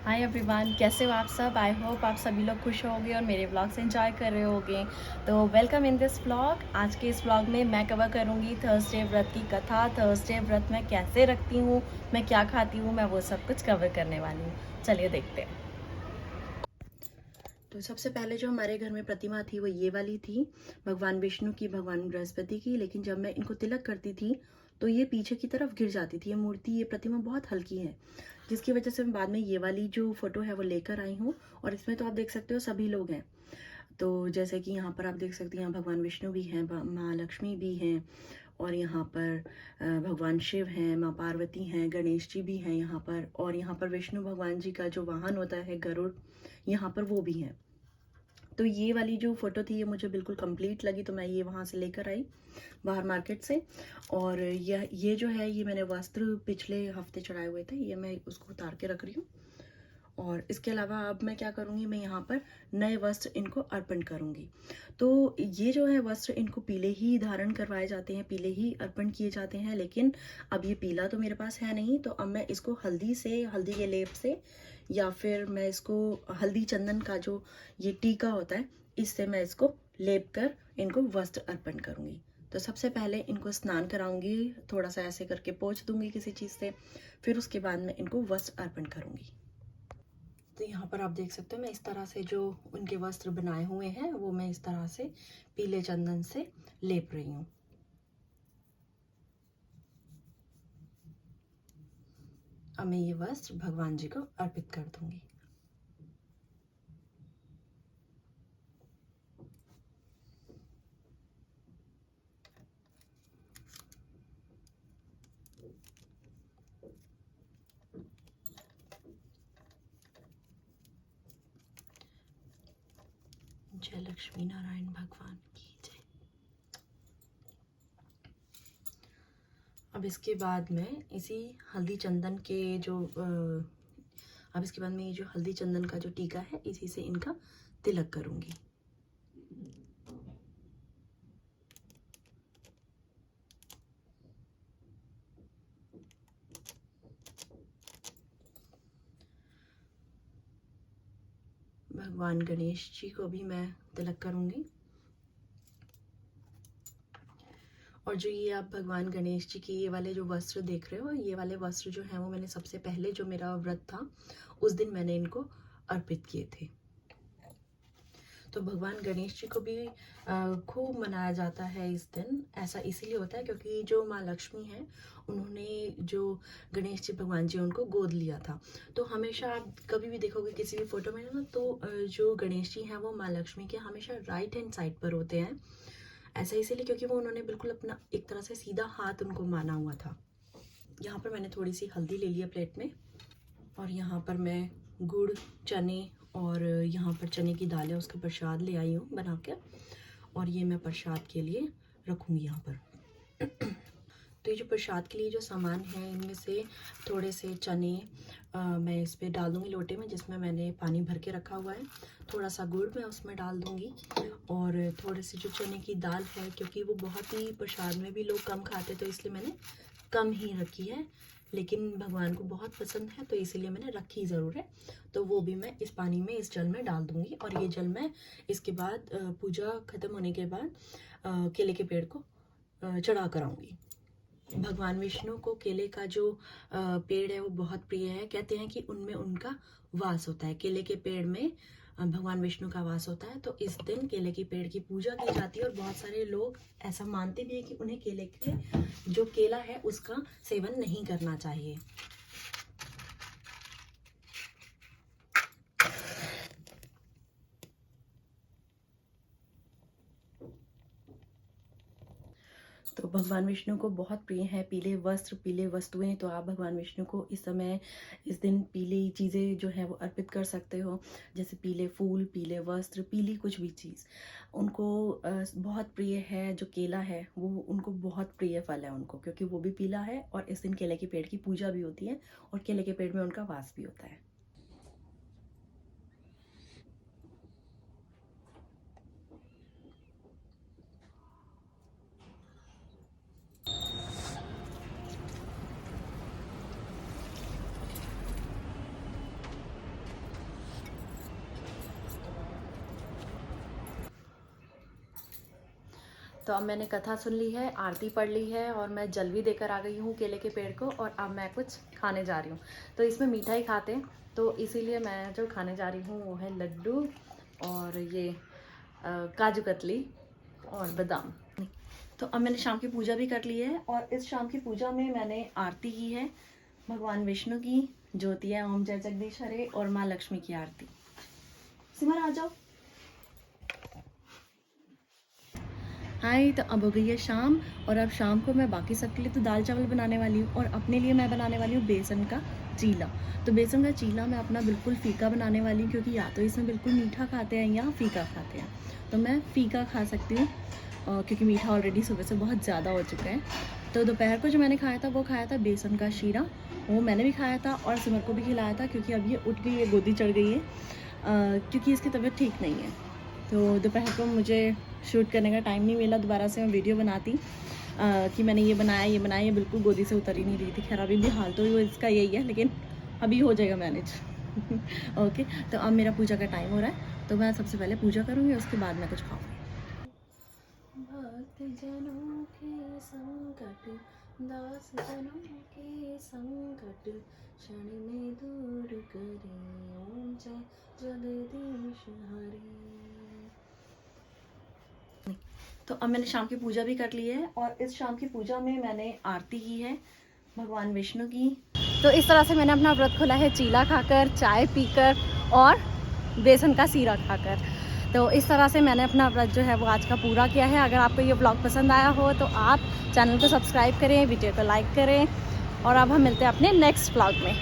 Hi everyone, कैसे हो आप सब। आई होप आप सभी लोग खुश होंगे और मेरे व्लॉग से एंजॉय कर रहे होंगे। तो वेलकम इन दिस व्लॉग। आज के इस व्लॉग में मैं कवर करूंगी थर्सडे व्रत की कथा। थर्सडे व्रत मैं कैसे रखती हूँ, मैं क्या खाती हूँ, मैं वो सब कुछ कवर करने वाली हूँ। चलिए देखते हैं। तो सबसे पहले जो हमारे घर में प्रतिमा थी वो ये वाली थी, भगवान विष्णु की, भगवान बृहस्पति की। लेकिन जब मैं इनको तिलक करती थी तो ये पीछे की तरफ गिर जाती थी। ये मूर्ति, ये प्रतिमा बहुत हल्की है, जिसकी वजह से मैं बाद में ये वाली जो फोटो है वो लेकर आई हूँ। और इसमें तो आप देख सकते हो सभी लोग हैं। तो जैसे कि यहाँ पर आप देख सकते हैं, यहाँ भगवान विष्णु भी हैं, माँ लक्ष्मी भी हैं, और यहाँ पर भगवान शिव हैं, माँ पार्वती हैं, गणेश जी भी हैं यहाँ पर। और यहाँ पर विष्णु भगवान जी का जो वाहन होता है गरुड़, यहाँ पर वो भी हैं। तो ये वाली जो फोटो थी ये मुझे बिल्कुल कंप्लीट लगी, तो मैं ये वहाँ से लेकर आई बाहर मार्केट से। और ये जो है, ये मैंने वस्त्र पिछले हफ्ते चढ़ाए हुए थे, ये मैं उसको उतार के रख रही हूँ। और इसके अलावा अब मैं क्या करूँगी, मैं यहाँ पर नए वस्त्र इनको अर्पण करूँगी। तो ये जो है वस्त्र, इनको पीले ही धारण करवाए जाते हैं, पीले ही अर्पण किए जाते हैं। लेकिन अब ये पीला तो मेरे पास है नहीं, तो अब मैं इसको हल्दी से, हल्दी के लेप से, या फिर मैं इसको हल्दी चंदन का जो ये टीका होता है, इससे मैं इसको लेप कर इनको वस्त्र अर्पण करूँगी। तो सबसे पहले इनको स्नान कराऊंगी, थोड़ा सा ऐसे करके पोंछ दूंगी किसी चीज़ से, फिर उसके बाद मैं इनको वस्त्र अर्पण करूंगी। तो यहाँ पर आप देख सकते हो, मैं इस तरह से जो उनके वस्त्र बनाए हुए हैं वो मैं इस तरह से पीले चंदन से लेप रही हूँ। अब मैं ये वस्त्र भगवान जी को अर्पित कर दूंगी। जय लक्ष्मी नारायण भगवान की जय। अब इसके बाद मैं इसी हल्दी चंदन के जो अब इसके बाद में ये जो हल्दी चंदन का जो टीका है, इसी से इनका तिलक करूंगी। भगवान गणेश जी को भी मैं तिलक करूंगी। और जो ये आप भगवान गणेश जी के ये वाले जो वस्त्र देख रहे हो, ये वाले वस्त्र जो हैं वो मैंने सबसे पहले, जो मेरा व्रत था उस दिन मैंने इनको अर्पित किए थे। तो भगवान गणेश जी को भी खूब मनाया जाता है इस दिन। ऐसा इसीलिए होता है क्योंकि जो माँ लक्ष्मी हैं, उन्होंने जो गणेश जी भगवान जी उनको गोद लिया था। तो हमेशा आप कभी भी देखोगे किसी भी फोटो में ना, तो जो गणेश जी हैं वो माँ लक्ष्मी के हमेशा राइट हैंड साइड पर होते हैं। ऐसा इसीलिए क्योंकि वो उन्होंने बिल्कुल अपना एक तरह से सीधा हाथ उनको माना हुआ था। यहाँ पर मैंने थोड़ी सी हल्दी ले लिया प्लेट में, और यहाँ पर मैं गुड़, चने और यहाँ पर चने की दाल है उसका प्रसाद ले आई हूँ बना के, और ये मैं प्रसाद के लिए रखूँगी यहाँ पर। तो ये जो प्रसाद के लिए जो सामान है, इनमें से थोड़े से चने मैं इस पर डाल दूँगी लोटे में, जिसमें मैंने पानी भर के रखा हुआ है। थोड़ा सा गुड़ मैं उसमें डाल दूँगी, और थोड़े से जो चने की दाल है, क्योंकि वो बहुत ही प्रसाद में भी लोग कम खाते, तो इसलिए मैंने कम ही रखी है। लेकिन भगवान को बहुत पसंद है, तो इसीलिए मैंने रखी ज़रूर है। तो वो भी मैं इस पानी में, इस जल में डाल दूँगी। और ये जल मैं इसके बाद पूजा ख़त्म होने के बाद केले के पेड़ को चढ़ा कर आऊँगी। भगवान विष्णु को केले का जो पेड़ है वो बहुत प्रिय है। कहते हैं कि उनमें उनका वास होता है, केले के पेड़ में भगवान विष्णु का वास होता है। तो इस दिन केले के पेड़ की पूजा की जाती है, और बहुत सारे लोग ऐसा मानते भी है कि उन्हें केले के जो केला है उसका सेवन नहीं करना चाहिए। तो भगवान विष्णु को बहुत प्रिय है पीले वस्त्र, पीले वस्तुएं। तो आप भगवान विष्णु को इस समय, इस दिन पीली चीज़ें जो है वो अर्पित कर सकते हो, जैसे पीले फूल, पीले वस्त्र, पीली कुछ भी चीज़ उनको बहुत प्रिय है। जो केला है वो उनको बहुत प्रिय फल है उनको, क्योंकि वो भी पीला है, और इस दिन केले के पेड़ की पूजा भी होती है, और केले के पेड़ में उनका वास भी होता है। तो अब मैंने कथा सुन ली है, आरती पढ़ ली है और मैं जल भी देकर आ गई हूँ केले के पेड़ को, और अब मैं कुछ खाने जा रही हूँ। तो इसमें मीठा ही खाते हैं, तो इसीलिए मैं जो खाने जा रही हूँ वो है लड्डू और ये काजू कतली और बादाम। तो अब मैंने शाम की पूजा भी कर ली है, और इस शाम की पूजा में मैंने आरती की है भगवान विष्णु की, ज्योति है ओम जय जगदीश हरे, और माँ लक्ष्मी की आरती। सिमर आ जाओ। हाय, तो अब हो गई है शाम, और अब शाम को मैं बाकी सबके लिए तो दाल चावल बनाने वाली हूँ, और अपने लिए मैं बनाने वाली हूँ बेसन का चीला। तो बेसन का चीला मैं अपना बिल्कुल फीका बनाने वाली हूँ, क्योंकि या तो इसमें बिल्कुल मीठा खाते हैं या फीका खाते हैं। तो मैं फीका खा सकती हूँ क्योंकि मीठा ऑलरेडी सुबह से बहुत ज़्यादा हो चुका है। तो दोपहर को जो मैंने खाया था वो खाया था बेसन का शीरा, वो मैंने भी खाया था और सिमर को भी खिलाया था, क्योंकि अब ये उठ गई है, गोदी चढ़ गई है, क्योंकि इसकी तबीयत ठीक नहीं है। तो दोपहर को मुझे शूट करने का टाइम नहीं मिला, दोबारा से मैं वीडियो बनाती कि मैंने ये बनाया, ये बिल्कुल गोदी से उतर ही नहीं रही थी। खैर अभी भी हाल तो इसका यही है, लेकिन अभी हो जाएगा मैनेज। ओके, तो अब मेरा पूजा का टाइम हो रहा है, तो मैं सबसे पहले पूजा करूँगी, उसके बाद मैं कुछ खाऊँगी। भक्त जनों के संकट, दास जनों के संकट, क्षण में दूर करे, ओम जय जगदीश हरे। तो अब मैंने शाम की पूजा भी कर ली है, और इस शाम की पूजा में मैंने आरती की है भगवान विष्णु की। तो इस तरह से मैंने अपना व्रत खोला है, चीला खाकर, चाय पीकर और बेसन का सीरा खाकर। तो इस तरह से मैंने अपना व्रत जो है वो आज का पूरा किया है। अगर आपको ये ब्लॉग पसंद आया हो तो आप चैनल को सब्सक्राइब करें, वीडियो को लाइक करें, और अब हम मिलते हैं अपने नेक्स्ट ब्लॉग में।